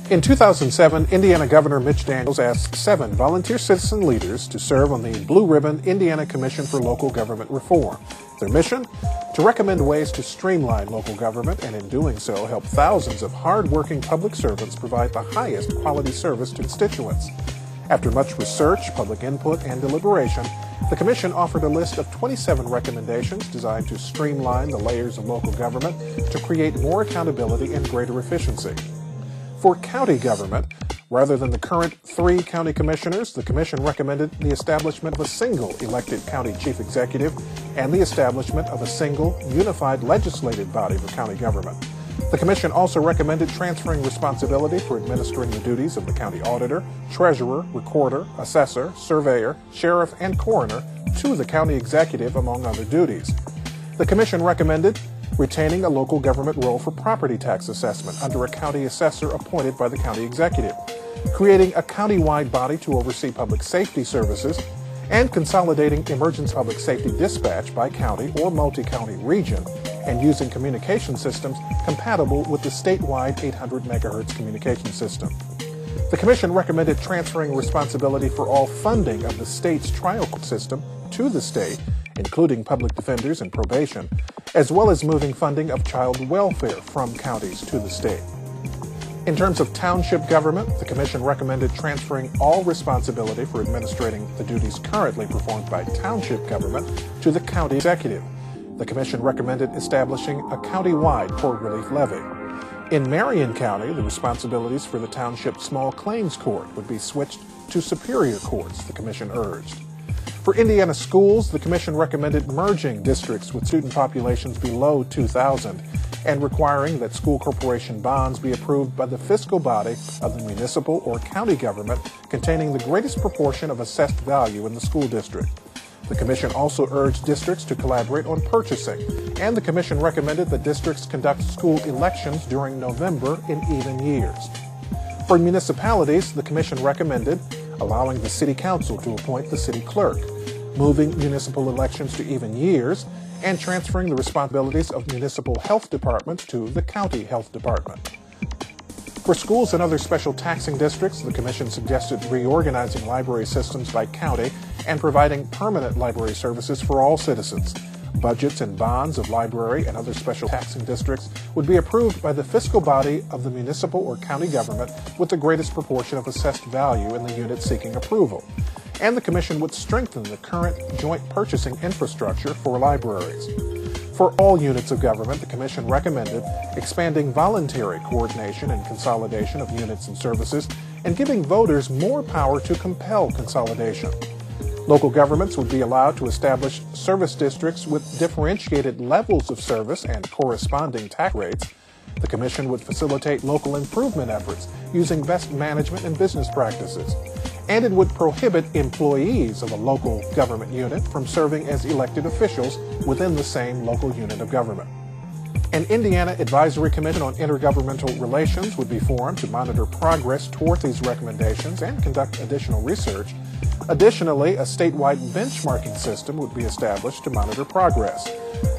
In 2007, Indiana Governor Mitch Daniels asked 7 volunteer citizen leaders to serve on the Blue Ribbon Indiana Commission for Local Government Reform. Their mission? To recommend ways to streamline local government and in doing so help thousands of hard-working public servants provide the highest quality service to constituents. After much research, public input, and deliberation, the Commission offered a list of 27 recommendations designed to streamline the layers of local government to create more accountability and greater efficiency. For county government, rather than the current 3 county commissioners, the Commission recommended the establishment of a single elected county chief executive and the establishment of a single unified legislative body for county government. The Commission also recommended transferring responsibility for administering the duties of the county auditor, treasurer, recorder, assessor, surveyor, sheriff, and coroner to the county executive, among other duties. The Commission recommended retaining a local government role for property tax assessment under a county assessor appointed by the county executive, creating a countywide body to oversee public safety services, and consolidating emergency public safety dispatch by county or multi-county region, and using communication systems compatible with the statewide 800 MHz communication system. The Commission recommended transferring responsibility for all funding of the state's trial court system to the state, including public defenders and probation, as well as moving funding of child welfare from counties to the state. In terms of township government, the Commission recommended transferring all responsibility for administrating the duties currently performed by township government to the county executive. The Commission recommended establishing a county-wide court relief levy. In Marion County, the responsibilities for the Township Small Claims Court would be switched to Superior Courts, the Commission urged. For Indiana schools, the Commission recommended merging districts with student populations below 2,000 and requiring that school corporation bonds be approved by the fiscal body of the municipal or county government containing the greatest proportion of assessed value in the school district. The Commission also urged districts to collaborate on purchasing, and the Commission recommended that districts conduct school elections during November in even years. For municipalities, the Commission recommended allowing the City Council to appoint the City Clerk, moving municipal elections to even years, and transferring the responsibilities of municipal health departments to the county health department. For schools and other special taxing districts, the Commission suggested reorganizing library systems by county and providing permanent library services for all citizens. Budgets and bonds of library and other special taxing districts would be approved by the fiscal body of the municipal or county government with the greatest proportion of assessed value in the unit seeking approval. And the Commission would strengthen the current joint purchasing infrastructure for libraries. For all units of government, the Commission recommended expanding voluntary coordination and consolidation of units and services and giving voters more power to compel consolidation. Local governments would be allowed to establish service districts with differentiated levels of service and corresponding tax rates. The Commission would facilitate local improvement efforts using best management and business practices. And it would prohibit employees of a local government unit from serving as elected officials within the same local unit of government. An Indiana Advisory Commission on Intergovernmental Relations would be formed to monitor progress toward these recommendations and conduct additional research. Additionally, a statewide benchmarking system would be established to monitor progress.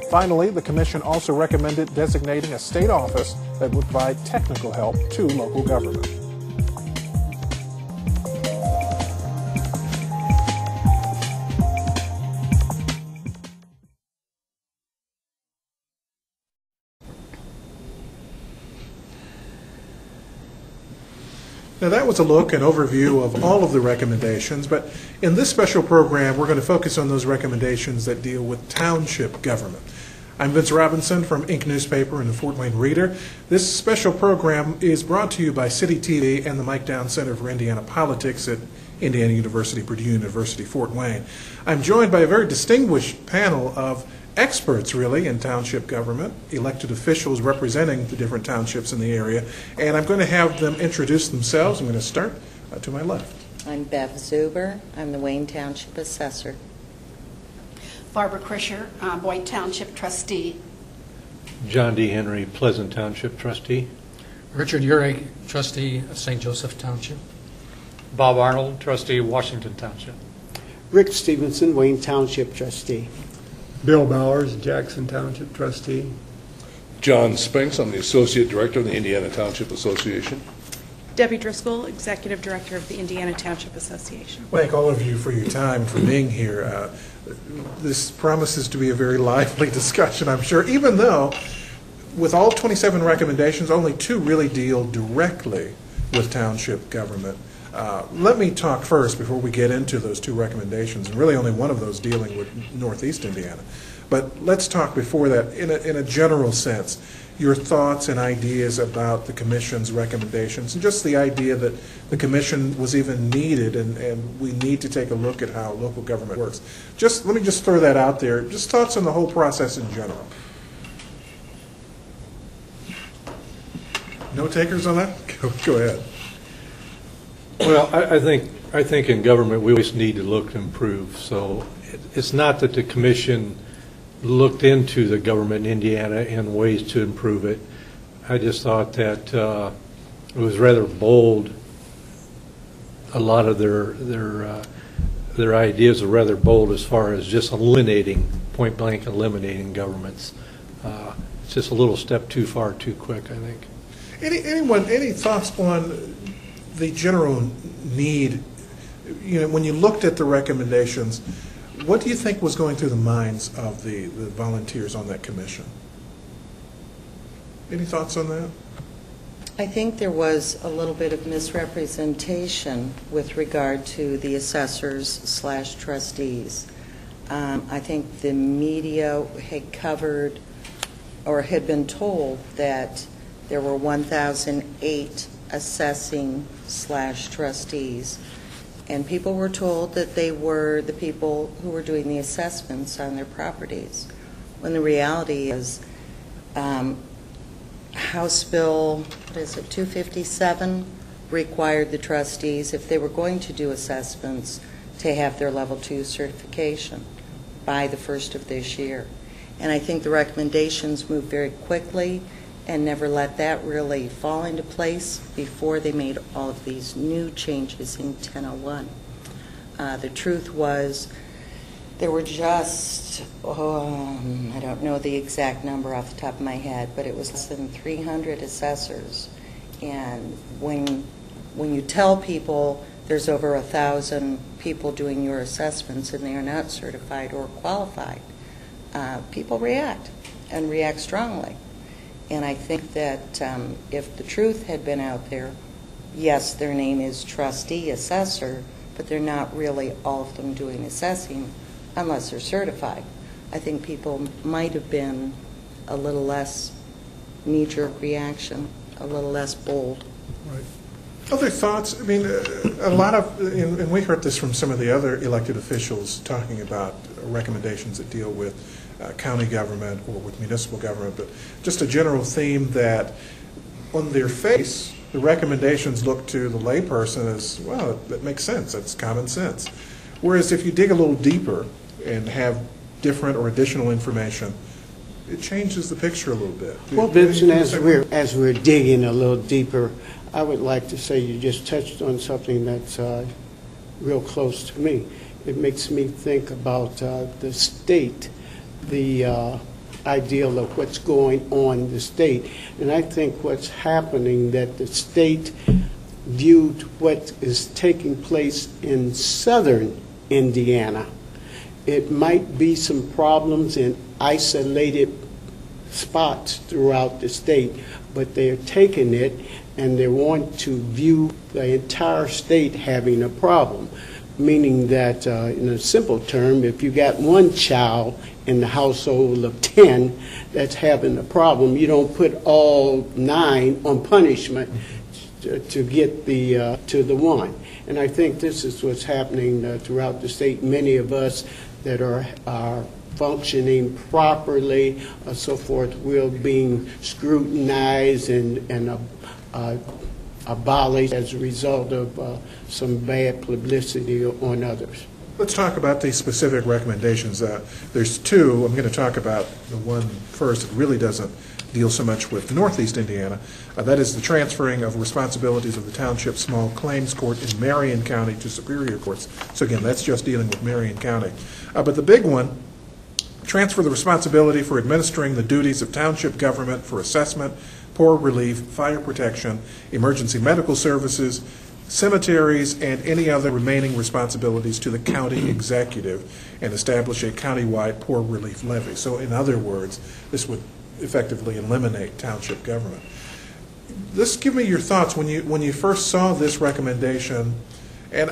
Finally, the Commission also recommended designating a state office that would provide technical help to local government. Now that was a look and overview of all of the recommendations, but in this special program we're going to focus on those recommendations that deal with township government. I'm Vince Robinson from Inc. Newspaper and the Fort Wayne Reader. This special program is brought to you by City TV and the Mike Down Center for Indiana Politics at Indiana University, Purdue University, Fort Wayne. I'm joined by a very distinguished panel of experts, really, in township government, elected officials representing the different townships in the area, and I'm going to have them introduce themselves. I'm going to start to my left. I'm Bev Zuber. I'm the Wayne Township Assessor. Barbara Krisher, Aboite Township Trustee. John D. Henry, Pleasant Township Trustee. Richard Uhrick, Trustee of St. Joseph Township. Bob Arnold, Trustee, Washington Township. Rick Stevenson, Wayne Township Trustee. Bill Bowers, Jackson Township Trustee. John Spinks, I'm the Associate Director of the Indiana Township Association. Debbie Driskell, Executive Director of the Indiana Township Association. Thank all of you for your time, for being here. This promises to be a very lively discussion, I'm sure, even though with all 27 recommendations, only 2 really deal directly with township government. Let me talk first before we get into those 2 recommendations, and really only one of those dealing with Northeast Indiana. But let's talk before that, in a general sense, your thoughts and ideas about the Commission's recommendations, and just the idea that the Commission was even needed, and we need to take a look at how local government works. Let me just throw that out there. Just thoughts on the whole process in general. No takers on that? Go ahead. Well, I think in government we always need to look to improve. So it's not that the Commission looked into the government in Indiana and ways to improve it. I just thought that it was rather bold. A lot of their ideas are rather bold as far as just point blank eliminating governments. It's just a little step too far, too quick, I think. Any thoughts on the general need? You know, when you looked at the recommendations, what do you think was going through the minds of the volunteers on that commission? Any thoughts on that? I think there was a little bit of misrepresentation with regard to the assessors/trustees. I think the media had covered or had been told that there were 1,008 assessing/trustees, and people were told that they were the people who were doing the assessments on their properties, when the reality is House Bill, 257 required the trustees, if they were going to do assessments, to have their level 2 certification by the 1st of this year. And I think the recommendations moved very quickly and never let that really fall into place before they made all of these new changes in 1001. The truth was there were just, I don't know the exact number off the top of my head, but it was less than 300 assessors. And when you tell people there's over 1,000 people doing your assessments and they are not certified or qualified, people react and react strongly. And I think that if the truth had been out there, yes, their name is trustee, assessor, but they're not really all of them doing assessing unless they're certified. I think people might have been a little less knee-jerk reaction, a little less bold. Right. Other thoughts? I mean, a lot of, and we heard this from some of the other elected officials talking about recommendations that deal with county government or with municipal government, but just a general theme that on their face, the recommendations look to the layperson as, well, that makes sense, that's common sense. Whereas if you dig a little deeper and have different or additional information, it changes the picture a little bit. Well, Vincent, as we're digging a little deeper, I would like to say you just touched on something that's real close to me. It makes me think about the state, the ideal of what's going on in the state. And I think what's happening, that the state viewed what is taking place in southern Indiana. It might be some problems in isolated spots throughout the state, but they're taking it and they want to view the entire state having a problem, meaning that in a simple term, if you got one child in the household of 10 that's having a problem, you don't put all 9 on punishment to get to the one. And I think this is what's happening throughout the state. Many of us that are functioning properly, so forth, will being scrutinized and abolished as a result of some bad publicity on others. Let's talk about these specific recommendations. There's 2. I'm going to talk about the one first that really doesn't deal so much with Northeast Indiana. That is the transferring of responsibilities of the Township Small Claims Court in Marion County to Superior Courts. So again, that's just dealing with Marion County. But the big one, transfer the responsibility for administering the duties of township government for assessment, poor relief, fire protection, emergency medical services, cemeteries, and any other remaining responsibilities to the county executive, and establish a countywide poor relief levy. So in other words, this would effectively eliminate township government. Just give me your thoughts when you first saw this recommendation, and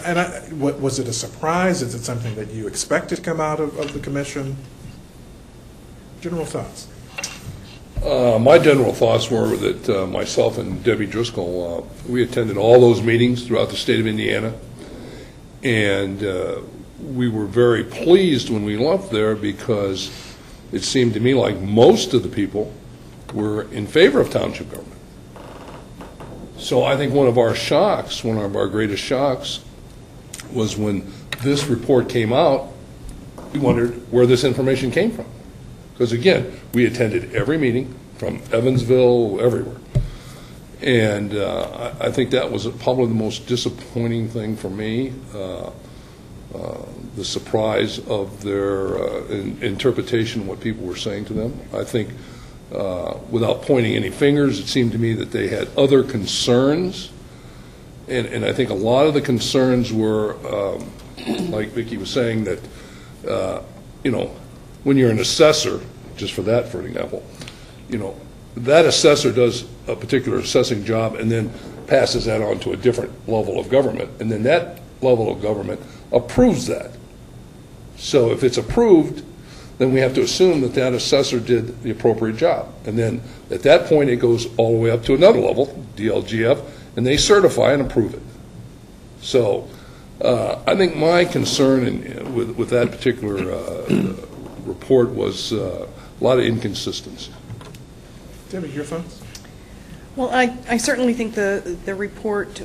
was it a surprise? Is it something that you expected to come out of the commission? General thoughts. My general thoughts were that myself and Debbie Driskell, we attended all those meetings throughout the state of Indiana, and we were very pleased when we left there because it seemed to me like most of the people were in favor of township government. So I think one of our greatest shocks, was when this report came out, we wondered where this information came from. Because again, we attended every meeting from Evansville, everywhere. And I think that was probably the most disappointing thing for me, the surprise of their interpretation of what people were saying to them. I think, without pointing any fingers, it seemed to me that they had other concerns. And I think a lot of the concerns were, like Vicki was saying, that, when you're an assessor, just for example, that assessor does a particular assessing job and then passes that on to a different level of government, and then that level of government approves that. So if it's approved, then we have to assume that that assessor did the appropriate job. And then at that point, it goes all the way up to another level, DLGF, and they certify and approve it. So I think my concern with that particular report was a lot of inconsistency. Debbie, your thoughts? Well, I certainly think the report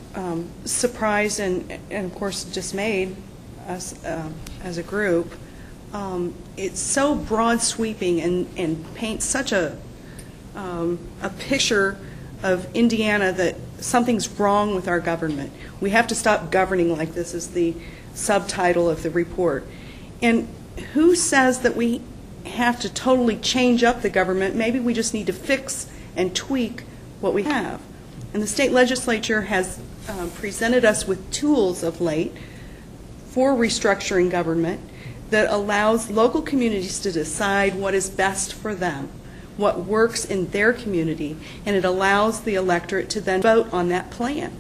surprised and of course dismayed us as a group. It's so broad sweeping and paints such a picture of Indiana that something's wrong with our government. We have to stop governing like this is the subtitle of the report. And who says that we have to totally change up the government? Maybe we just need to fix and tweak what we have. And the state legislature has presented us with tools of late for restructuring government that allows local communities to decide what is best for them, what works in their community, and it allows the electorate to then vote on that plan.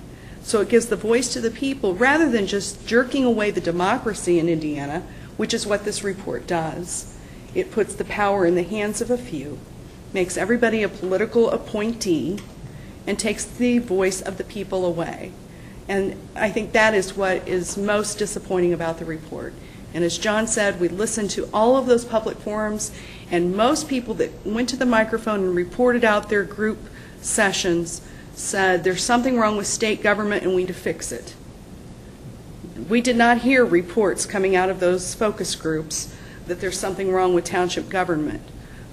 So it gives the voice to the people rather than just jerking away the democracy in Indiana, which is what this report does. It puts the power in the hands of a few, makes everybody a political appointee, and takes the voice of the people away. And I think that is what is most disappointing about the report. And as John said, we listened to all of those public forums, and most people that went to the microphone and reported out their group sessions said there's something wrong with state government and we need to fix it. We did not hear reports coming out of those focus groups that there's something wrong with township government.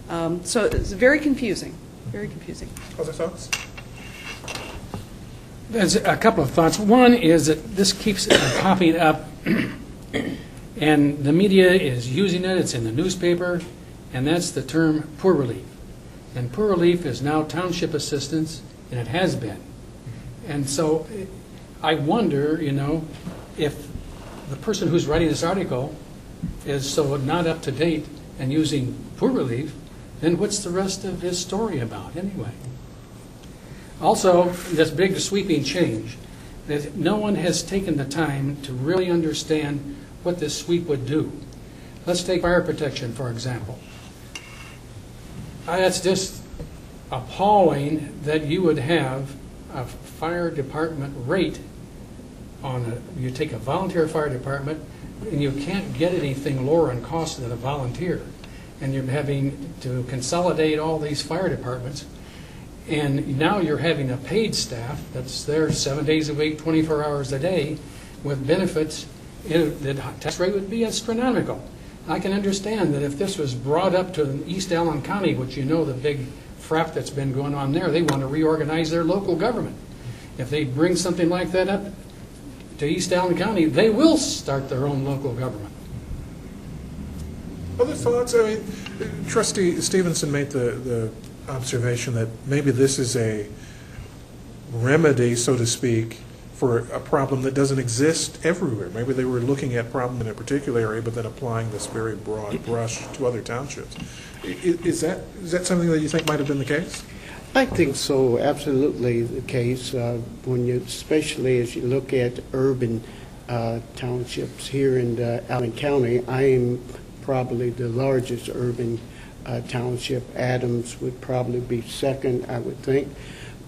So it's very confusing, very confusing. Other thoughts? There's a couple of thoughts. One is that this keeps popping up, and the media is using it. It's in the newspaper, and that's the term poor relief. And poor relief is now township assistance, and it has been. And so I wonder, if the person who's writing this article is so not up to date and using poor relief, then what's the rest of his story about anyway? Also, this big sweeping change, that no one has taken the time to really understand what this sweep would do. Let's take fire protection, for example. It's just appalling that you would have a fire department rate you take a volunteer fire department and you can't get anything lower in cost than a volunteer. And you're having to consolidate all these fire departments. And now you're having a paid staff that's there 7 days a week, 24 hours a day with benefits. The tax rate would be astronomical. I can understand that if this was brought up to East Allen County, which the big frap that's been going on there, they want to reorganize their local government. If they bring something like that up to East Allen County, they will start their own local government. Other thoughts? I mean, Trustee Stevenson made the observation that maybe this is a remedy, so to speak, for a problem that doesn't exist everywhere. Maybe they were looking at a problem in a particular area, but then applying this very broad brush to other townships. Is that something that you think might have been the case? I think so, absolutely the case. Especially as you look at urban townships here in Allen County, I am probably the largest urban township. Adams would probably be second, I would think.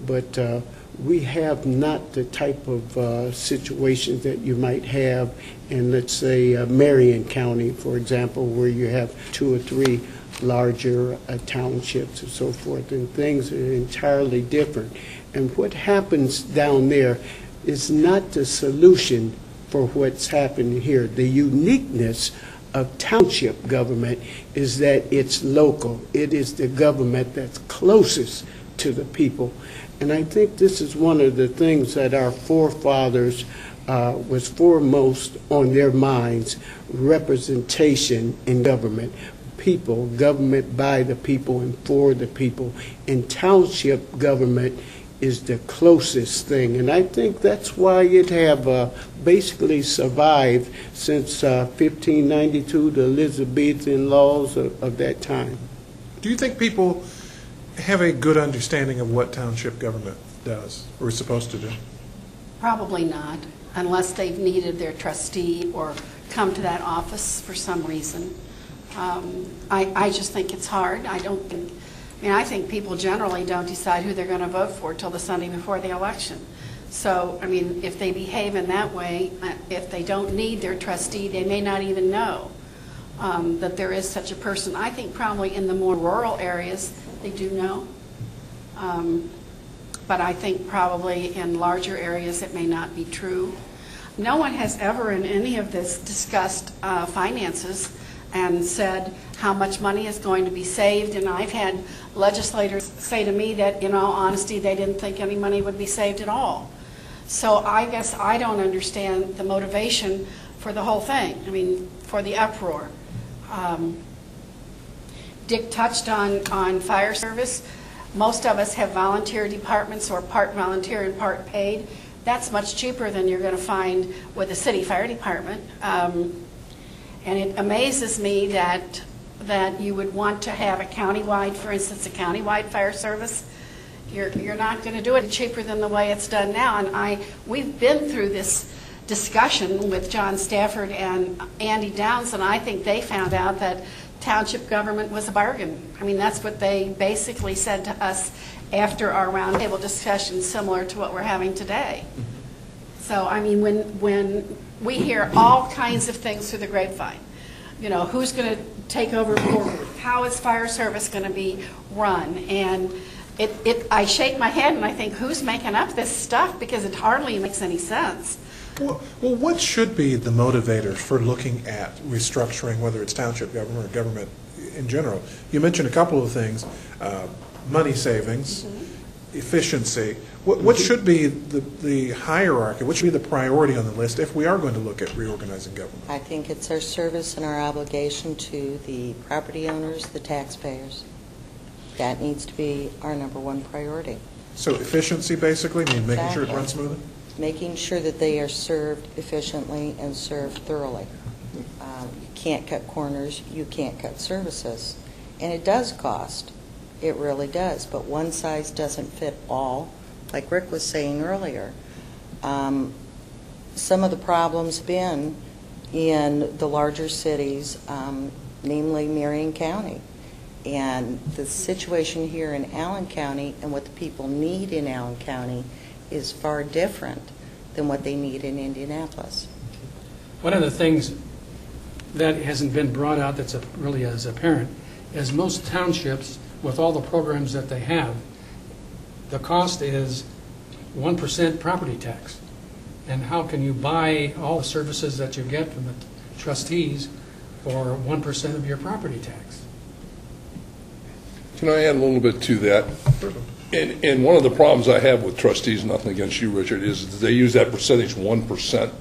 But we have not the type of situations that you might have in, let's say, Marion County, for example, where you have 2 or 3 larger townships and so forth, and things are entirely different. And what happens down there is not the solution for what's happening here. The uniqueness of township government is that it's local. It is the government that's closest to the people. And I think this is one of the things that our forefathers was foremost on their minds: representation in government. People, government by the people and for the people. And township government is the closest thing. And I think that's why it have basically survived since 1592, the Elizabethan laws of that time. Do you think people have a good understanding of what township government does or is supposed to do? Probably not, unless they've needed their trustee or come to that office for some reason. I just think it's hard. I think people generally don't decide who they're going to vote for till the Sunday before the election. So, if they behave in that way, if they don't need their trustee, they may not even know that there is such a person. I think probably in the more rural areas, they do know. But I think probably in larger areas, it may not be true. No one has ever in any of this discussed finances and said how much money is going to be saved. And I've had legislators say to me that, in all honesty, they didn't think any money would be saved at all. So I guess I don't understand the motivation for the whole thing, for the uproar. Dick touched on fire service. Most of us have volunteer departments or part volunteer and part paid. That's much cheaper than you're going to find with a city fire department. And it amazes me that you would want to have a countywide, for instance, a countywide fire service. You're not going to do it cheaper than the way it's done now. And we've been through this discussion with John Stafford and Andy Downs, and I think they found out that township government was a bargain. That's what they basically said to us after our roundtable discussion, similar to what we're having today. So, when we hear all kinds of things through the grapevine, who's going to take over forward? How is fire service going to be run? And I shake my head and I think, who's making up this stuff? Because it hardly makes any sense. Well, what should be the motivator for looking at restructuring, whether it's township government or government in general? You mentioned a couple of things, money savings, efficiency. What should be the hierarchy? What should be the priority on the list if we are going to look at reorganizing government? I think it's our service and our obligation to the property owners, the taxpayers. That needs to be our number one priority. So efficiency, basically, making sure it runs smoothly? Making sure that they are served efficiently and served thoroughly. You can't cut corners, you can't cut services. And it does cost. It really does. But one size doesn't fit all. Like Rick was saying earlier, some of the problems have been in the larger cities, namely Marion County. And the situation here in Allen County and what the people need in Allen County is far different than what they need in Indianapolis. One of the things that hasn't been brought out that's really as apparent is most townships, with all the programs that they have, the cost is 1% property tax. And how can you buy all the services that you get from the trustees for 1% of your property tax? Can I add a little bit to that? And one of the problems I have with trustees, nothing against you, Richard, is that they use that percentage 1%.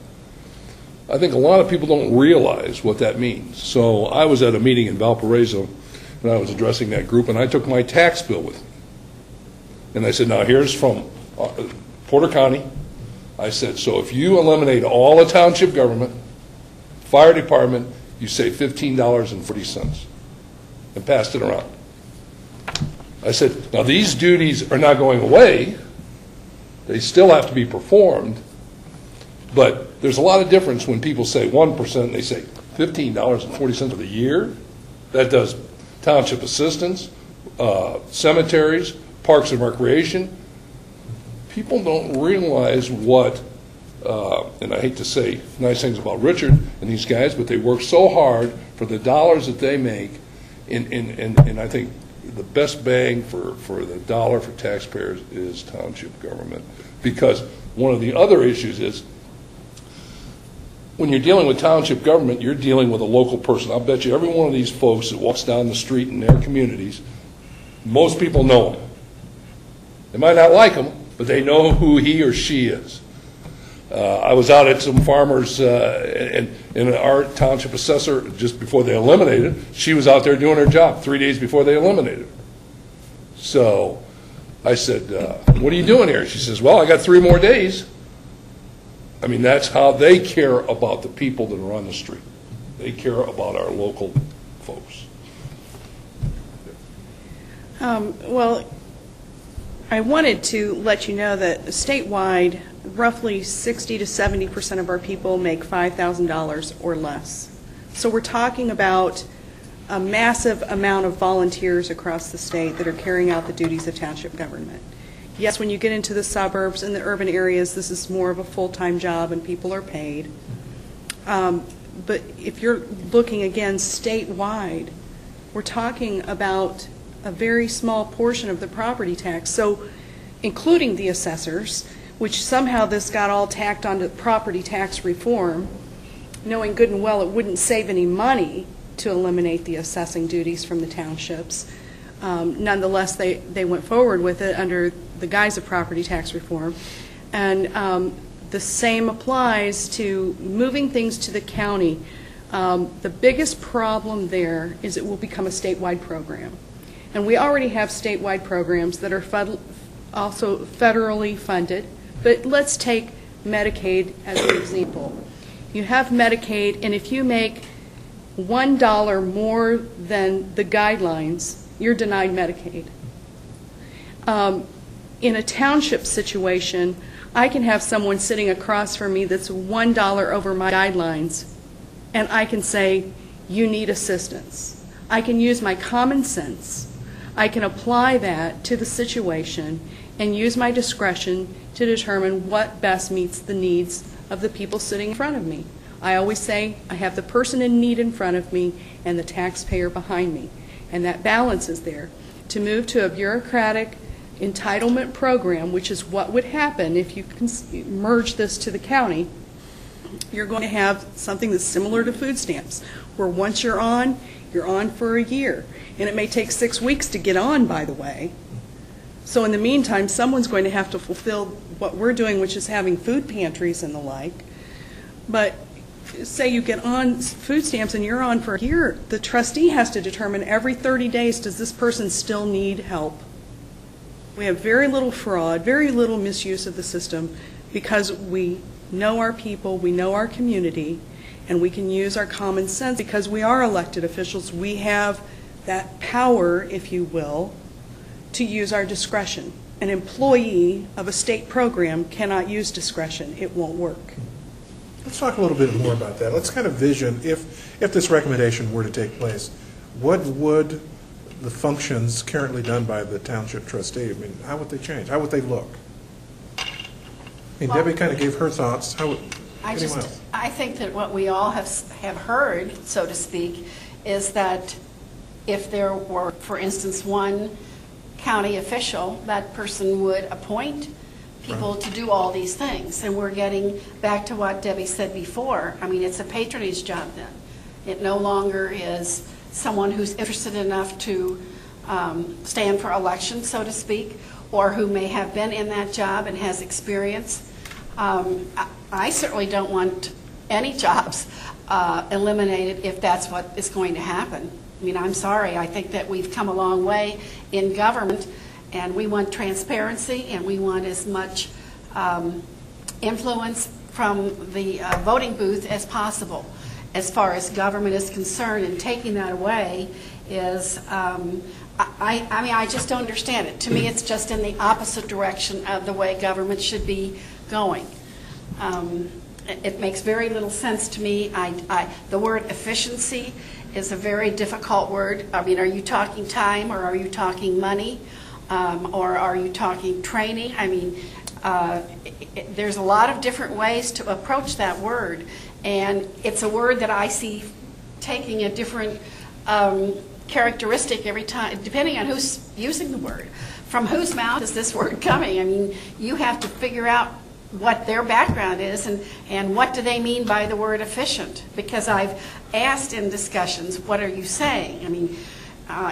I think a lot of people don't realize what that means. So I was at a meeting in Valparaiso, and I was addressing that group, and I took my tax bill with me. And I said, now here's from Porter County. I said, so if you eliminate all the township government, fire department, you save $15.40, and passed it around. I said, now these duties are not going away. They still have to be performed, but there's a lot of difference when people say 1%, and they say $15.40 for the year. That does township assistance, cemeteries, parks and recreation. People don't realize what, and I hate to say nice things about Richard and these guys, but they work so hard for the dollars that they make, and I think the best bang for the dollar for taxpayers is township government. Because one of the other issues is, when you're dealing with township government, you're dealing with a local person. I'll bet you every one of these folks that walks down the street in their communities, most people know them. They might not like him, but they know who he or she is. I was out at some farmers in our township assessor just before they eliminated. She was out there doing her job 3 days before they eliminated her. So I said, what are you doing here? She says, well, I got 3 more days. I mean, that's how they care about the people that are on the street. They care about our local folks. Well, I wanted to let you know that statewide, roughly 60 to 70% of our people make $5,000 or less. So we're talking about a massive amount of volunteers across the state that are carrying out the duties of township government. Yes, when you get into the suburbs and the urban areas, this is more of a full-time job and people are paid. But if you're looking again statewide, we're talking about a very small portion of the property tax. So including the assessors, which somehow this got all tacked onto property tax reform, knowing good and well it wouldn't save any money to eliminate the assessing duties from the townships. Nonetheless, they went forward with it under the guise of property tax reform. And the same applies to moving things to the county. The biggest problem there is it will become a statewide program. And we already have statewide programs that are also federally funded. But let's take Medicaid as an example. You have Medicaid, and if you make $1 more than the guidelines, you're denied Medicaid. In a township situation, I can have someone sitting across from me that's $1 over my guidelines, and I can say, you need assistance. I can use my common sense. I can apply that to the situation and use my discretion to determine what best meets the needs of the people sitting in front of me. I always say I have the person in need in front of me and the taxpayer behind me, and that balance is there. To move to a bureaucratic entitlement program, which is what would happen if you merge this to the county, you're going to have something that's similar to food stamps, where once you're on for a year. And it may take 6 weeks to get on, by the way. So in the meantime, someone's going to have to fulfill what we're doing, which is having food pantries and the like. But say you get on food stamps and you're on for a year, the trustee has to determine every 30 days, does this person still need help? We have very little fraud, very little misuse of the system, because we know our people, we know our community, and we can use our common sense. Because we are elected officials, we have that power, if you will, to use our discretion. An employee of a state program cannot use discretion. It won't work. Let's talk a little bit more about that. Let's kind of vision, if this recommendation were to take place, what would the functions currently done by the township trustee, I mean, how would they change? How would they look? I mean, Debbie kind of gave her thoughts. How would anyone else? I think that what we all have heard, so to speak, is that if there were, for instance, one county official, that person would appoint people to do all these things. And we're getting back to what Debbie said before. I mean, it's a patronage job then. It no longer is someone who's interested enough to stand for election, so to speak, or who may have been in that job and has experience. I certainly don't want any jobs eliminated if that's what is going to happen. I mean, I'm sorry. I think that we've come a long way in government, And we want transparency, and we want as much influence from the voting booth as possible. As far as government is concerned, and taking that away is, I mean, I just don't understand it. To me, it's just in the opposite direction of the way government should be going. It makes very little sense to me. The word efficiency is a very difficult word. I mean, are you talking time, or are you talking money, or are you talking training? I mean, there's a lot of different ways to approach that word, and it's a word that I see taking a different characteristic every time, depending on who's using the word. From whose mouth is this word coming? I mean, you have to figure out what their background is and what do they mean by the word efficient, because I've asked in discussions, what are you saying? I mean,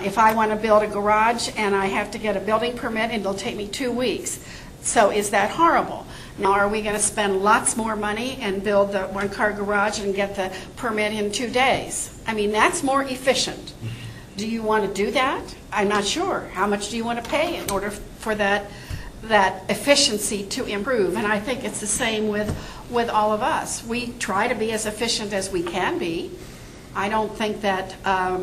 if I want to build a garage and I have to get a building permit and it'll take me 2 weeks, so is that horrible? Now, are we going to spend lots more money and build the one-car garage and get the permit in 2 days? I mean, that's more efficient. Do you want to do that? I'm not sure. How much do you want to pay in order for that efficiency to improve? And I think it's the same with all of us. We try to be as efficient as we can be. I don't think that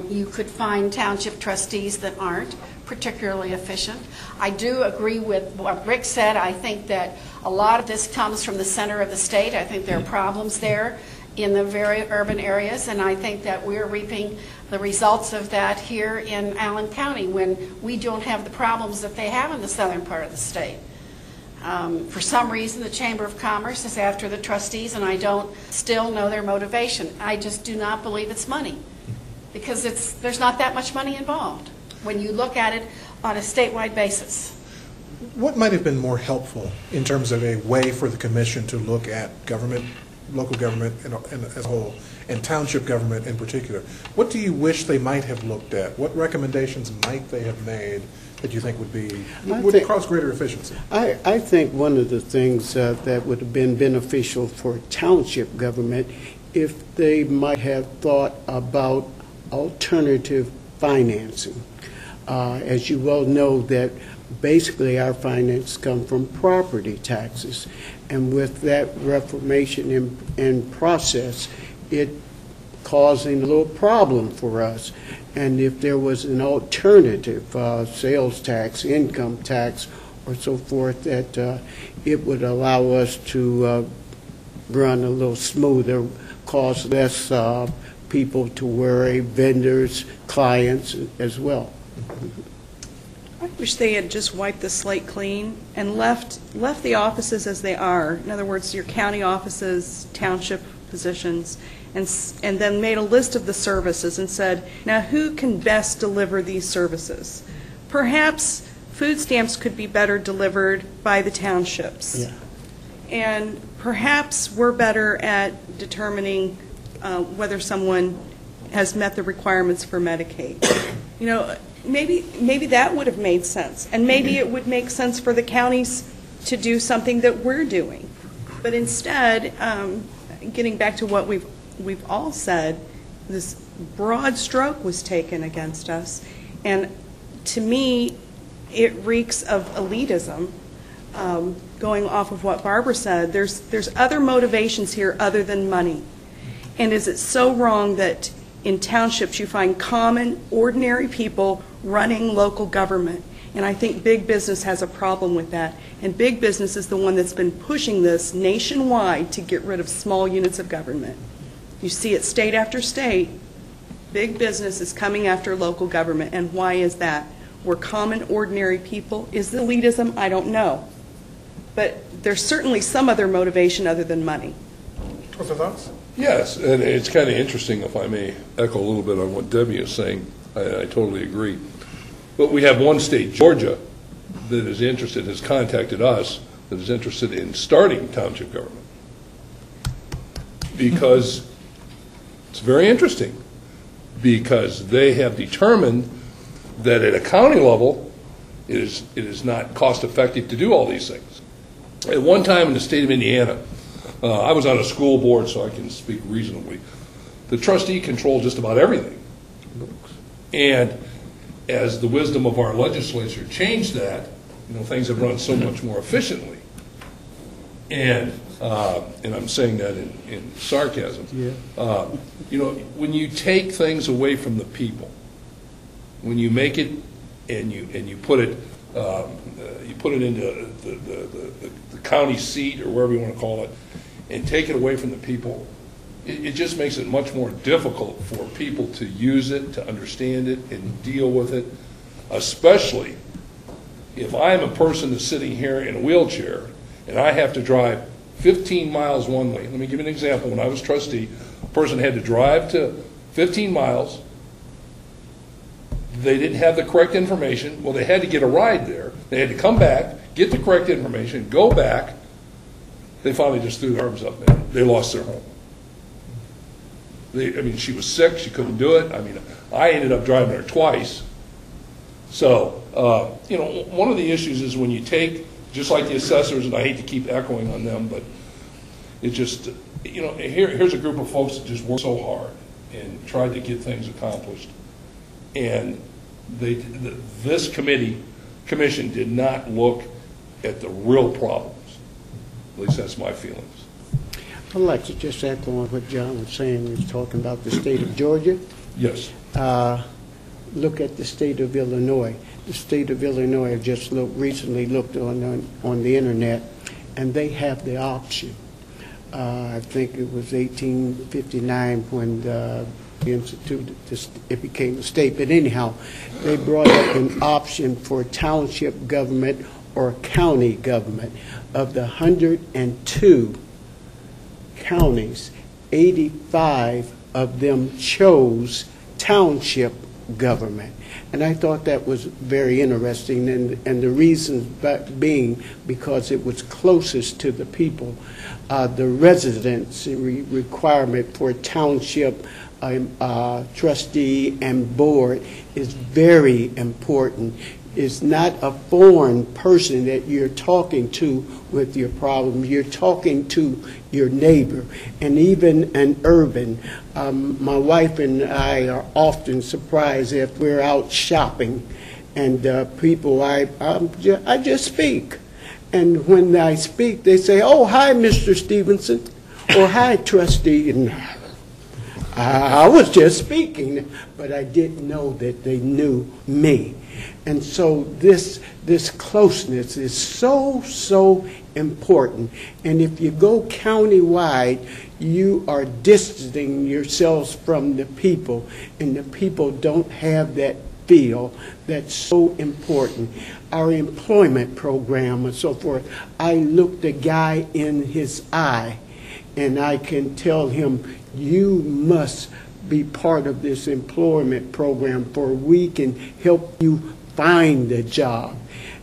you could find township trustees that aren't particularly efficient. I do agree with what Rick said. I think that a lot of this comes from the center of the state. I think there are problems there in the very urban areas, and I think that we're reaping the results of that here in Allen County when we don't have the problems that they have in the southern part of the state. For some reason, the Chamber of Commerce is after the trustees, and I don't still know their motivation. I just do not believe it's money, because there's not that much money involved when you look at it on a statewide basis. What might have been more helpful in terms of a way for the commission to look at government, local government as a whole, and township government in particular? What do you wish they might have looked at? What recommendations might they have made that you think would cause greater efficiency? I think one of the things that would have been beneficial for township government, if they might have thought about alternative financing. As you well know, that basically our finance come from property taxes, and with that reformation in process, it causing a little problem for us. And if there was an alternative, sales tax, income tax, or so forth, that it would allow us to run a little smoother, cause less people to worry, vendors, clients as well. I wish they had just wiped the slate clean and left the offices as they are. In other words, your county offices, township positions, and then made a list of the services and said, now who can best deliver these services? Perhaps food stamps could be better delivered by the townships. Yeah. And perhaps we're better at determining whether someone has met the requirements for Medicaid. You know, maybe that would have made sense, and maybe it would make sense for the counties to do something that we're doing. But instead, getting back to what we've all said, this broad stroke was taken against us, and to me, it reeks of elitism. Going off of what Barbara said, there's other motivations here other than money. And is it so wrong that in townships you find common, ordinary people running local government? And I think big business has a problem with that. And big business is the one that's been pushing this nationwide to get rid of small units of government. You see it state after state. Big business is coming after local government. And why is that? We're common, ordinary people. Is it elitism? I don't know. But there's certainly some other motivation other than money. What's your thoughts? Yes, and it's kind of interesting, if I may echo a little bit on what Debbie is saying. I totally agree. But we have one state, Georgia, that is interested, has contacted us, that is interested in starting township government. Because it's very interesting. Because they have determined that at a county level, it is not cost effective to do all these things. At one time in the state of Indiana, I was on a school board, so I can speak reasonably. The trustee controlled just about everything. And as the wisdom of our legislature changed that, things have run so much more efficiently. And I'm saying that in sarcasm. Yeah. When you take things away from the people, when you make it and you put it into the county seat or wherever you want to call it, and take it away from the people, it just makes it much more difficult for people to use it, to understand it, and deal with it, especially if I'm a person that's sitting here in a wheelchair and I have to drive 15 miles one way. Let me give you an example. When I was trustee, a person had to drive to 15 miles. They didn't have the correct information. Well, they had to get a ride there. They had to come back, get the correct information, go back. They finally just threw their arms up and they lost their home. She was sick. She couldn't do it. I ended up driving her twice. So, one of the issues is when you take, just like the assessors, and I hate to keep echoing on them, but it just, here's a group of folks that just worked so hard and tried to get things accomplished. And this commission did not look at the real problems. At least that's my feelings. I'd like to just echo on what John was saying. He was talking about the state of Georgia. Yes. Look at the state of Illinois. The state of Illinois, I just recently looked on the internet, and they have the option. I think it was 1859 when the institute, it became a state. But anyhow, they brought up an option for township government or county government. Of the 102 counties, 85 of them chose township government. And I thought that was very interesting, and the reason being because it was closest to the people. The residency requirement for township trustee and board is very important. It's not a foreign person that you're talking to with your problem. You're talking to your neighbor, and even an urban. My wife and I are often surprised if we're out shopping, and people, I just speak. And when I speak, they say, "Oh, hi, Mr. Stevenson," or "Hi, trustee," and I was just speaking, but I didn't know that they knew me. And so this closeness is so important. And if you go countywide, you are distancing yourselves from the people, and the people don't have that feel that's so important. Our employment program and so forth, I look the guy in his eye, and I can tell him, you must be part of this employment program, for we can help you find a job.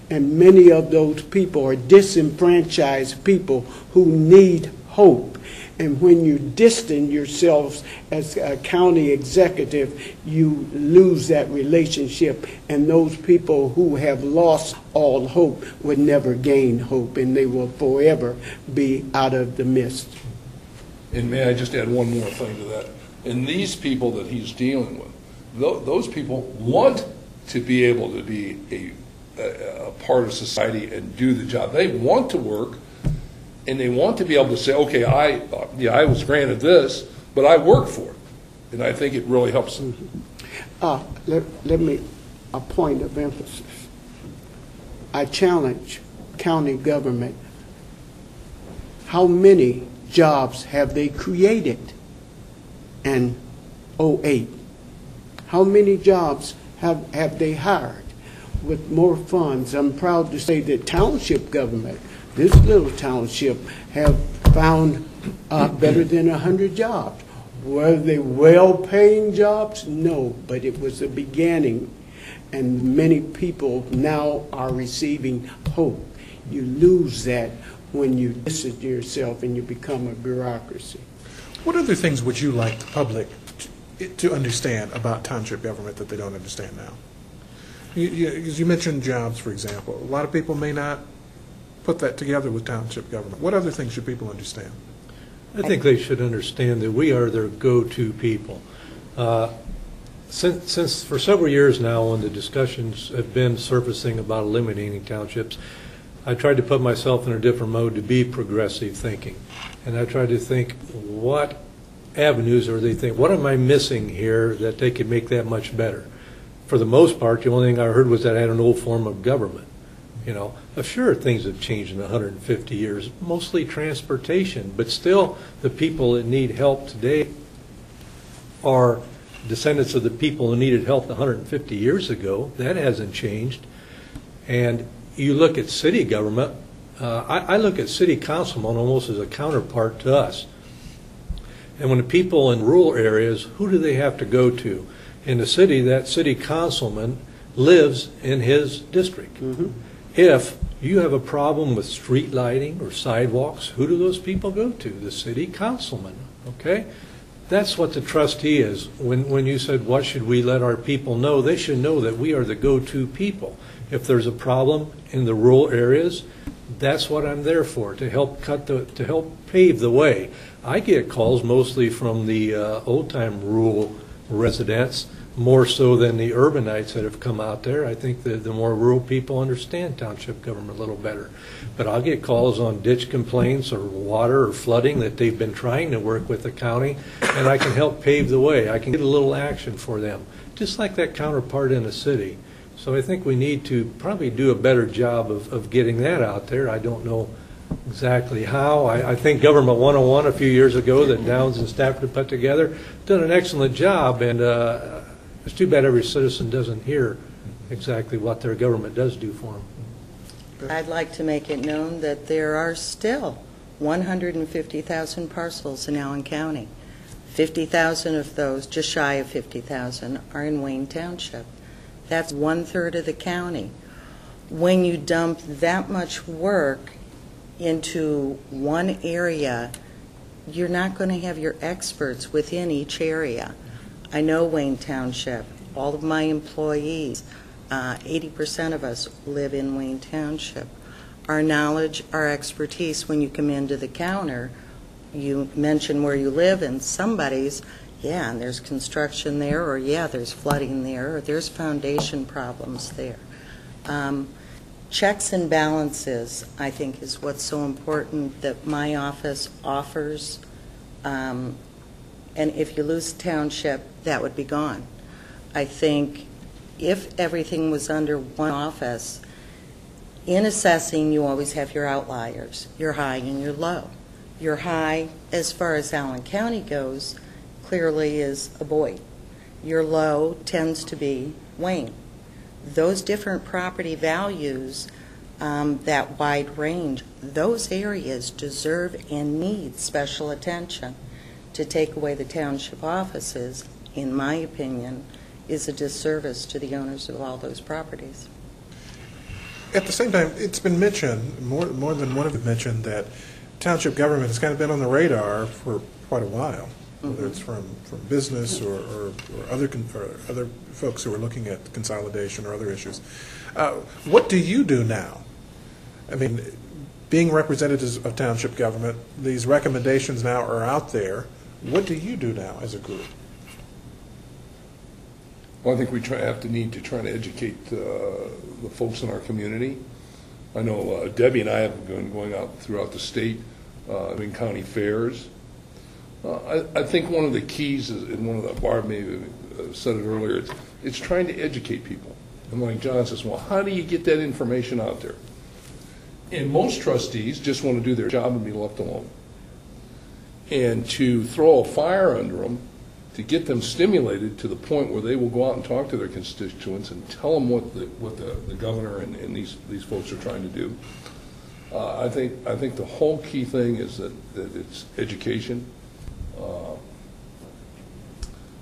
And many of those people are disenfranchised people who need hope. And when you distance yourselves as a county executive, you lose that relationship, and those people who have lost all hope would never gain hope, and they will forever be out of the mist. And may I just add one more thing to that? And these people that he's dealing with, those people want to be able to be a part of society and do the job. They want to work, and they want to be able to say, okay, I was granted this, but I worked for it. And I think it really helps them. Let me, a point of emphasis. I challenge county government. How many jobs have they created in 2008? How many jobs have they hired with more funds? I'm proud to say that township government, this little township, have found better than 100 jobs. Were they well-paying jobs? No, but it was a beginning, and many people now are receiving hope. You lose that when you distance yourself and you become a bureaucracy. What other things would you like the public to understand about township government that they don't understand now? You mentioned jobs, for example. A lot of people may not put that together with township government. What other things should people understand? I think they should understand that we are their go-to people. since for several years now, when the discussions have been surfacing about eliminating townships, I tried to put myself in a different mode to be progressive thinking. And I tried to think, what avenues are they thinking? What am I missing here that they could make that much better? For the most part, the only thing I heard was that I had an old form of government. You know, sure, things have changed in 150 years, mostly transportation, but still the people that need help today are descendants of the people who needed help 150 years ago. That hasn't changed. And you look at city government, I look at city councilmen almost as a counterpart to us. And when the people in rural areas, who do they have to go to? In the city, that city councilman lives in his district. Mm-hmm. If you have a problem with street lighting or sidewalks, who do those people go to? The city councilman, okay? That's what the trustee is. When you said, what should we let our people know? They should know that we are the go-to people. If there's a problem in the rural areas, that's what I'm there for, to help to help pave the way. I get calls mostly from the old-time rural residents, more so than the urbanites that have come out there. I think the more rural people understand township government a little better. But I'll get calls on ditch complaints or water or flooding that they've been trying to work with the county, and I can help pave the way. I can get a little action for them, just like that counterpart in the city. So I think we need to probably do a better job of getting that out there. I don't know exactly how. I think Government 101 a few years ago that Downs and Stafford put together done an excellent job, and it's too bad every citizen doesn't hear exactly what their government does do for them. I'd like to make it known that there are still 150,000 parcels in Allen County. 50,000 of those, just shy of 50,000, are in Wayne Township. That's 1/3 of the county. When you dump that much work into one area, you're not going to have your experts within each area. I know Wayne Township. All of my employees, 80% of us live in Wayne Township. Our knowledge, our expertise, when you come into the counter, you mention where you live, and somebody's, yeah, and there's construction there, or yeah, there's flooding there, or there's foundation problems there. Checks and balances, I think, is what's so important that my office offers. And if you lose the township, that would be gone. I think if everything was under one office, in assessing, you always have your outliers, your high and your low. Your high, as far as Allen County goes, clearly is Aboite. Your low tends to be Wayne. Those different property values, that wide range, those areas deserve and need special attention. To take away the township offices, in my opinion, is a disservice to the owners of all those properties. At the same time, it's been mentioned, more than one of them mentioned, that township government has kind of been on the radar for quite a while, whether it's from business or other folks who are looking at consolidation or other issues. What do you do now? I mean, being representatives of township government, these recommendations now are out there. What do you do now as a group? Well, I think we need to try to educate the folks in our community. I know Debbie and I have been going out throughout the state, in county fairs. I think one of the keys is, and one of the, Barb maybe said it earlier, it's trying to educate people. And like John says, well, how do you get that information out there? And most trustees just want to do their job and be left alone. And to throw a fire under them, to get them stimulated to the point where they will go out and talk to their constituents and tell them what the governor and these folks are trying to do. I think the whole key thing is that it's education.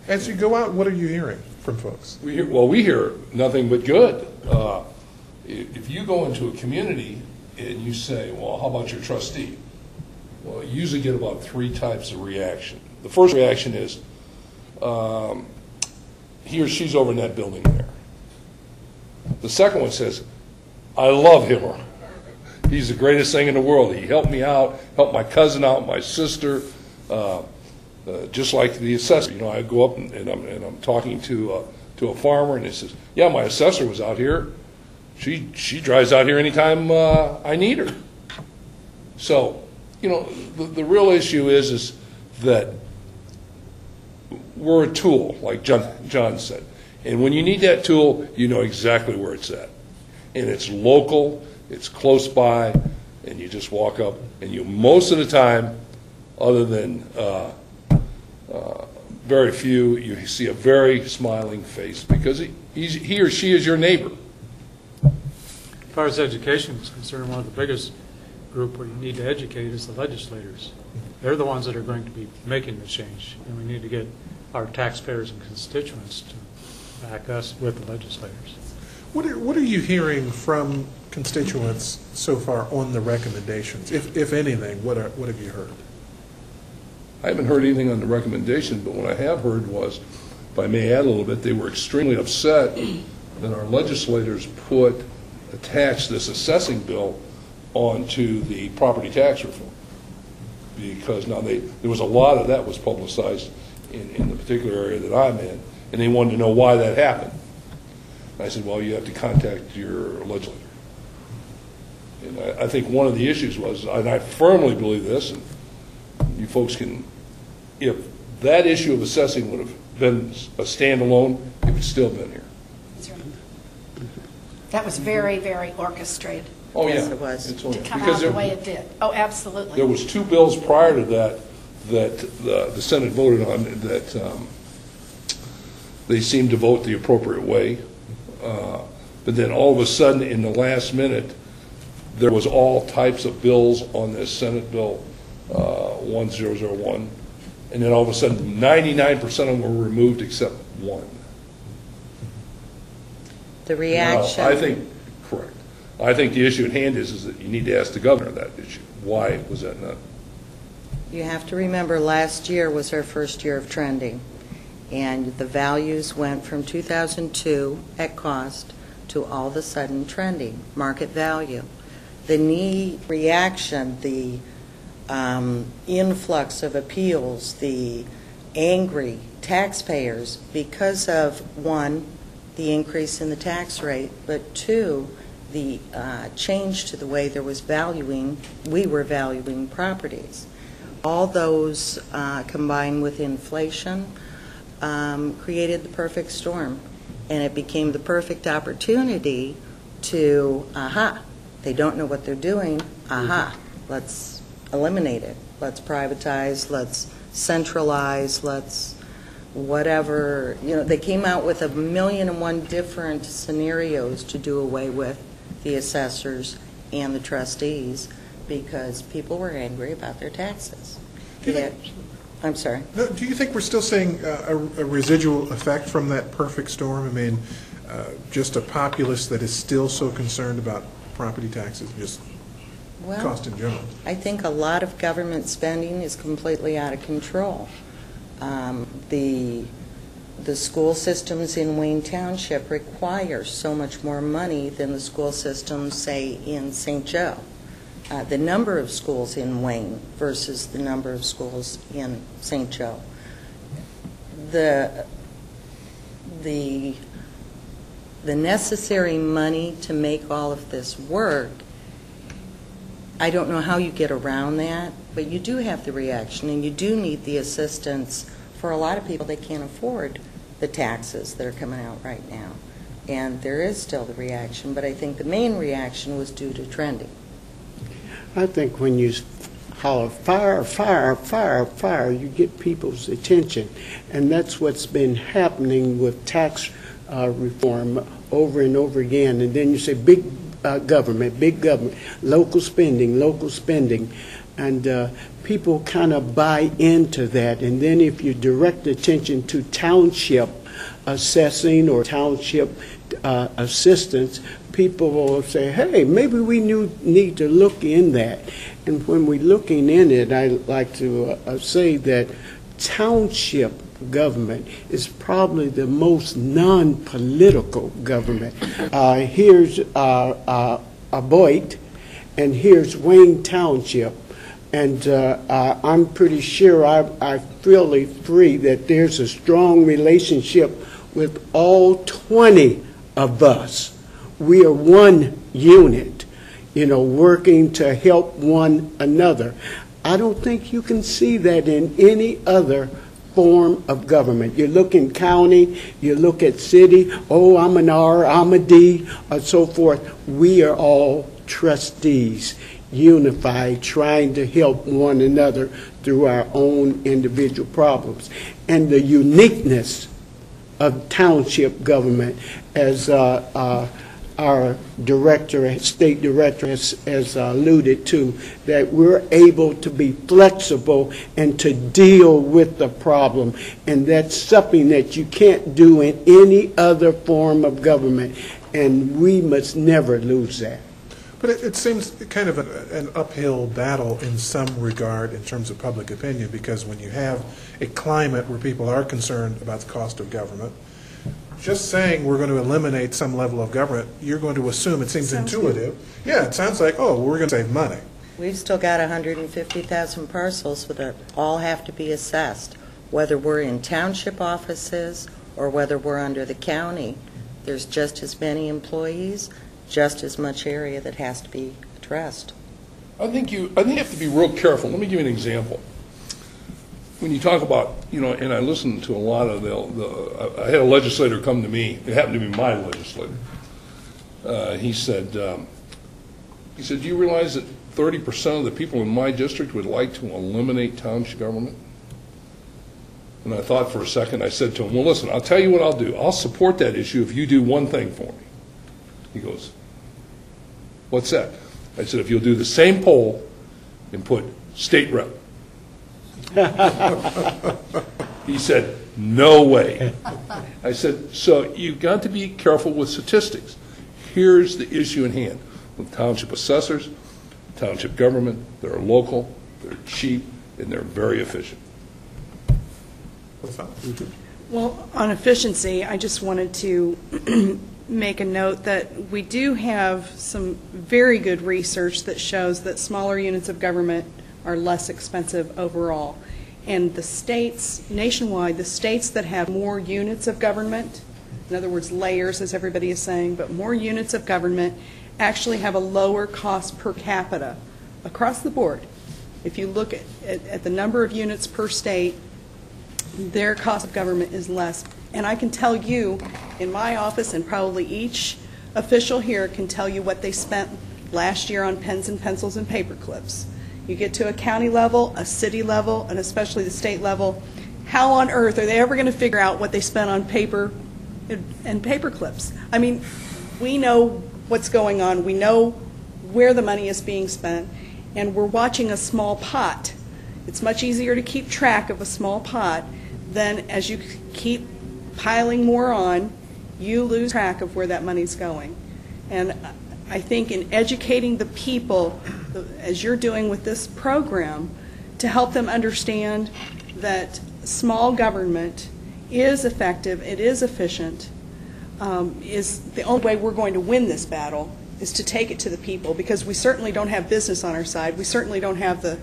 As you go out, what are you hearing from folks? We hear nothing but good. If you go into a community and you say, well, how about your trustee? Well, you usually get about 3 types of reaction. The first reaction is, he or she's over in that building there. The second one says, I love him. He's the greatest thing in the world. He helped me out, helped my cousin out, my sister. just like the assessor. You know, I go up and I'm talking to a farmer, and he says, "Yeah, my assessor was out here. She drives out here anytime I need her." So, you know, the real issue is that we're a tool, like John said. And when you need that tool, you know exactly where it's at. And it's local, it's close by, and you just walk up, and you, most of the time, other than very few, you see a very smiling face, because he or she is your neighbor. As far as education is concerned, one of the biggest group where you need to educate is the legislators. They're the ones that are going to be making the change, and we need to get our taxpayers and constituents to back us with the legislators. What are you hearing from constituents so far on the recommendations? If anything, what have you heard? I haven't heard anything on the recommendation, but what I have heard was, if I may add a little bit, they were extremely upset that our legislators attached this assessing bill onto the property tax reform, because now there was a lot of that was publicized in the particular area that I'm in, and they wanted to know why that happened. And I said, well, you have to contact your legislator. And I think one of the issues was, and I firmly believe this, and you folks can, if that issue of assessing would have been a standalone, it would still have been here. That was very, very orchestrated. Oh, Yes, yeah. it was. To come out the way it did. Oh, absolutely. There was 2 bills prior to that the Senate voted on that they seemed to vote the appropriate way. But then all of a sudden, in the last minute, there was all types of bills on this Senate Bill 1001. And then all of a sudden, 99% of them were removed except one. The reaction. Now, I think, correct. I think the issue at hand is that you need to ask the governor that issue. Why was that not? You have to remember last year was our first year of trending, and the values went from 2002 at cost to all of a sudden trending, market value. The knee reaction, the influx of appeals, the angry taxpayers because of, one, the increase in the tax rate, but two, the change to the way we were valuing properties. All those combined with inflation created the perfect storm, and it became the perfect opportunity to, they don't know what they're doing, let's eliminate it. Let's privatize, let's centralize, let's whatever. You know, they came out with 1,000,001 different scenarios to do away with the assessors and the trustees because people were angry about their taxes. I'm sorry. No, do you think we're still seeing a residual effect from that perfect storm? I mean, just a populace that is still so concerned about property taxes, just cost in general. I think a lot of government spending is completely out of control. The school systems in Wayne Township require so much more money than the school systems, say, in St. Joe. The number of schools in Wayne versus the number of schools in St. Joe. The necessary money to make all of this work, I don't know how you get around that, but you do have the reaction, and you do need the assistance. For a lot of people, they can't afford the taxes that are coming out right now. And there is still the reaction, but I think the main reaction was due to trending. I think when you holler, fire, fire, fire, fire, you get people's attention. And that's what's been happening with tax reform over and over again. And then you say big government, local spending. And people kind of buy into that. And then if you direct attention to township assessing or township assistance, people will say, hey, maybe we need to look in that. And when we're looking in it, I like to say that township government is probably the most non-political government. Here's Aboite, and here's Wayne Township. And I'm pretty sure I feel free that there's a strong relationship with all 20 of us. We are one unit, working to help one another. I don't think you can see that in any other form of government. You look in county, you look at city, oh, I'm an R, I'm a D, and so forth. We are all trustees, unified, trying to help one another through our own individual problems. And the uniqueness of township government, as our director, state director has alluded to, that we're able to be flexible and to deal with the problem. And that's something that you can't do in any other form of government. And we must never lose that. But it seems kind of an uphill battle in some regard in terms of public opinion, because when you have a climate where people are concerned about the cost of government, just saying we're going to eliminate some level of government, you're going to assume, it seems intuitive. Yeah, it sounds like, oh, we're going to save money. We've still got 150,000 parcels that all have to be assessed, whether we're in township offices or whether we're under the county. There's just as many employees, just as much area that has to be addressed. I think you have to be real careful. Let me give you an example. When you talk about, and I listened to a lot of I had a legislator come to me. It happened to be my legislator. He said, do you realize that 30% of the people in my district would like to eliminate township government? And I thought for a second. I said to him, well, listen, I'll tell you what I'll do. I'll support that issue if you do one thing for me. He goes, what's that? I said, if you'll do the same poll and put state rep. He said, no way. I said, so you've got to be careful with statistics. Here's the issue in hand. With township assessors, township government, they're local, they're cheap, and they're very efficient. Well, on efficiency, I just wanted to make a note that we do have some very good research that shows that smaller units of government are less expensive overall. And the states, nationwide, the states that have more units of government, in other words, layers, as everybody is saying, but more units of government, actually have a lower cost per capita across the board. If you look at the number of units per state, their cost of government is less. And I can tell you, in my office, and probably each official here can tell you what they spent last year on pens and pencils and paper clips. You get to a county level, a city level, and especially the state level, how on earth are they ever going to figure out what they spent on paper and paper clips? I mean, we know what's going on. We know where the money is being spent, and we're watching a small pot. It's much easier to keep track of a small pot than as you keep piling more on, you lose track of where that money's going. And I think in educating the people, as you're doing with this program, to help them understand that small government is effective, it is efficient, is the only way we're going to win this battle, is to take it to the people, because we certainly don't have business on our side. We certainly don't have the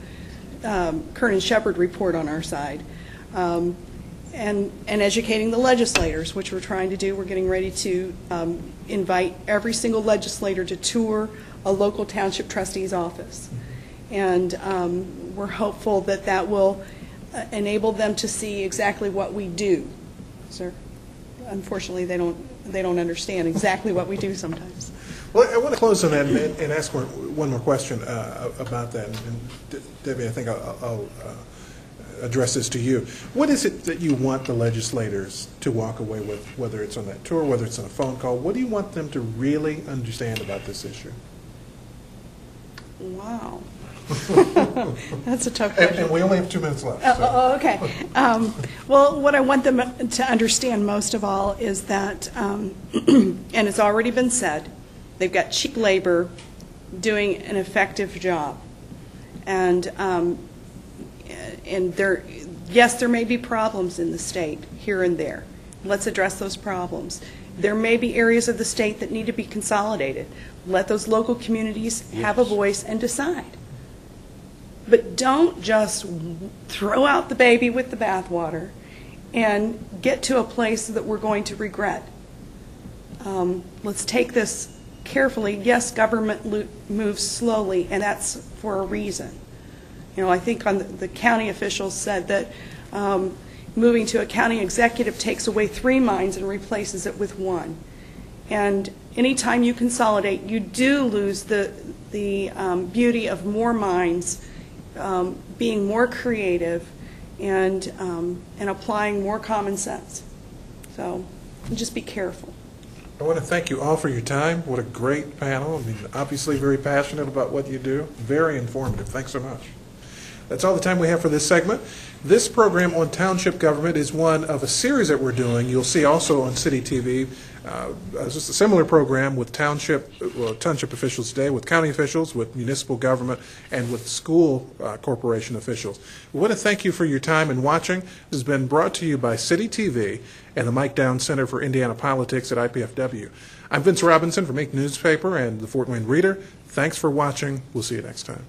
Kern and Shepard report on our side. And educating the legislators, which we're trying to do. We're getting ready to invite every single legislator to tour a local township trustee's office. And we're hopeful that that will enable them to see exactly what we do. Sir, unfortunately, they don't understand exactly what we do sometimes. Well, I want to close on that and ask one more question about that. And Debbie, I think I'll address this to you. What is it that you want the legislators to walk away with, whether it's on that tour, whether it's on a phone call? What do you want them to really understand about this issue? Wow. That's a tough question. And we only have 2 minutes left. So. Okay. Well, what I want them to understand most of all is that, and it's already been said, they've got cheap labor doing an effective job. And yes, there may be problems in the state here and there. Let's address those problems. There may be areas of the state that need to be consolidated. Let those local communities have a voice and decide. But don't just throw out the baby with the bathwater and get to a place that we're going to regret. Let's take this carefully. Yes, government moves slowly, and that's for a reason. You know, I think on the county officials said that moving to a county executive takes away 3 minds and replaces it with 1. And anytime you consolidate, you do lose the beauty of more minds being more creative and applying more common sense. So just be careful. I want to thank you all for your time. What a great panel. I mean, obviously very passionate about what you do. Very informative. Thanks so much. That's all the time we have for this segment. This program on township government is one of a series that we're doing. You'll see also on City TV just a similar program with township officials today, with county officials, with municipal government, and with school corporation officials. We want to thank you for your time and watching. This has been brought to you by City TV and the Mike Downs Center for Indiana Politics at IPFW. I'm Vince Robinson from Ink Newspaper and the Fort Wayne Reader. Thanks for watching. We'll see you next time.